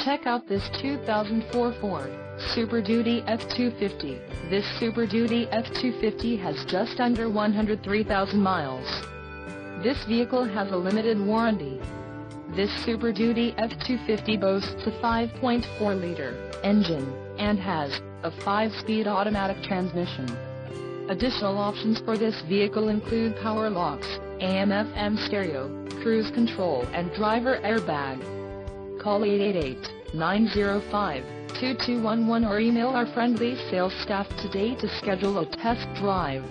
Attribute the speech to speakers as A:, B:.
A: Check out this 2004 Ford Super Duty F-250. This Super Duty F-250 has just under 103,000 miles. This vehicle has a limited warranty. This Super Duty F-250 boasts a 5.4-liter engine and has a 5-speed automatic transmission. Additional options for this vehicle include power locks, AM/FM stereo, cruise control and driver airbag. Call 888-905-2211 or email our friendly sales staff today to schedule a test drive.